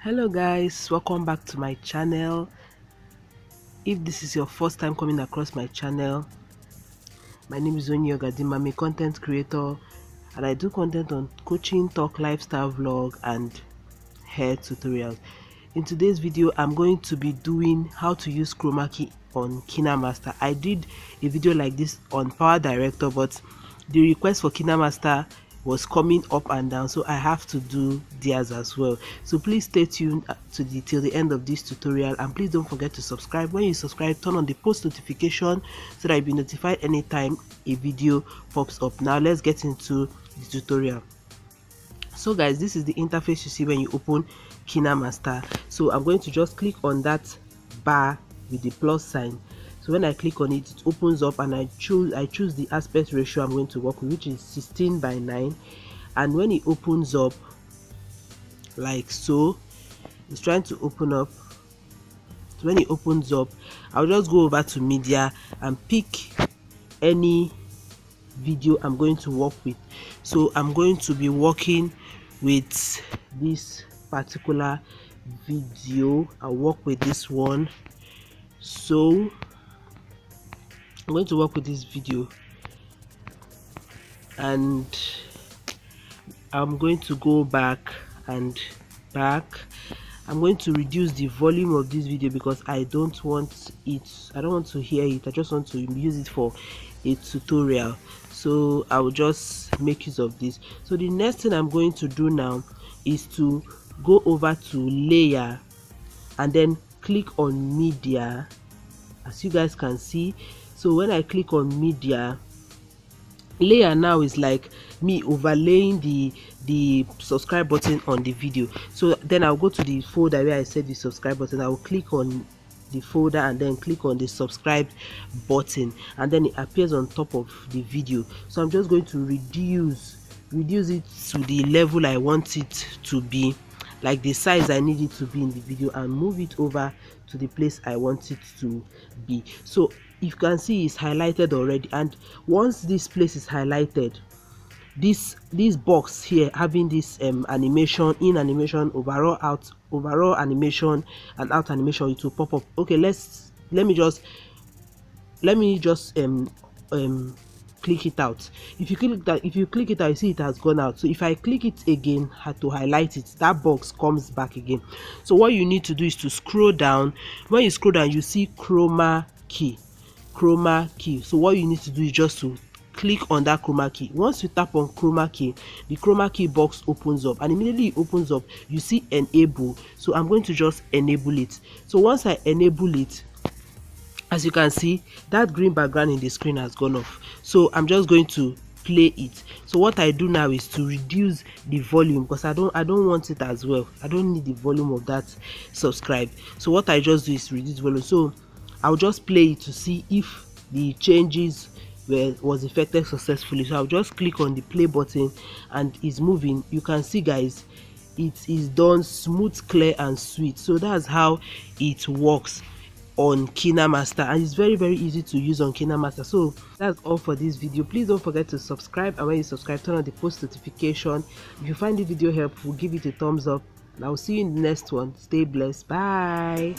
Hello guys, welcome back to my channel. If this is your first time coming across my channel, my name is Onyinyechiikechiweta. I'm a content creator and I do content on coaching, talk, lifestyle vlog and hair tutorials. In today's video I'm going to be doing how to use Chroma key on Kinemaster. I did a video like this on Power Director, but the request for Kinemaster was coming up and down, so I have to do theirs as well. So please stay tuned till the end of this tutorial, and please don't forget to subscribe. When you subscribe, turn on the post notification so that you'll be notified anytime a video pops up. Now let's get into the tutorial. So guys, this is the interface you see when you open Kinemaster. So I'm going to just click on that bar with the plus sign. So when I click on it, it opens up and I choose the aspect ratio I'm going to work with, which is 16:9. And when it opens up like so, it's trying to open up. So when it opens up, I'll just go over to media and pick any video I'm going to work with. So I'm going to be working with this particular video. I'll work with this one. So I'm going to work with this video and I'm going to go back and back. I'm going to reduce the volume of this video because I don't want to hear it. I just want to use it for a tutorial, so I will just make use of this. So the next thing I'm going to do now is to go over to layer and then click on media, as you guys can see. So when I click on media, layer now is like me overlaying the subscribe button on the video. So then I'll go to the folder where I said the subscribe button. I will click on the folder and then click on the subscribe button, and then it appears on top of the video. So I'm just going to reduce it to the level I want it to be, like the size I need it to be in the video, and move it over to the place I want it to be. So you can see it's highlighted already, and once this place is highlighted, this box here having this animation, in animation, overall, out, overall animation and out animation, it will pop up. Okay, let me just click it out. If you click it out, you see it has gone out. So if I click it again to highlight it, that box comes back again. So what you need to do is to scroll down. When you scroll down, you see Chroma key. So what you need to do is just to click on that Chroma key. Once you tap on Chroma key, the Chroma key box opens up, and immediately it opens up, you see enable. So I'm going to just enable it. So once I enable it, as you can see, that green background in the screen has gone off. So I'm just going to play it. So what I do now is to reduce the volume because I don't want it as well. I don't need the volume of that subscribe. So what I just do is reduce volume. So I'll just play it to see if the changes was effected successfully. So I'll just click on the play button and it's moving. You can see guys, it is done smooth, clear and sweet. So that's how it works on Kinemaster, and it's very easy to use on Kinemaster. So that's all for this video. Please don't forget to subscribe, and when you subscribe, turn on the post notification. If you find the video helpful, give it a thumbs up, and I'll see you in the next one. Stay blessed. Bye.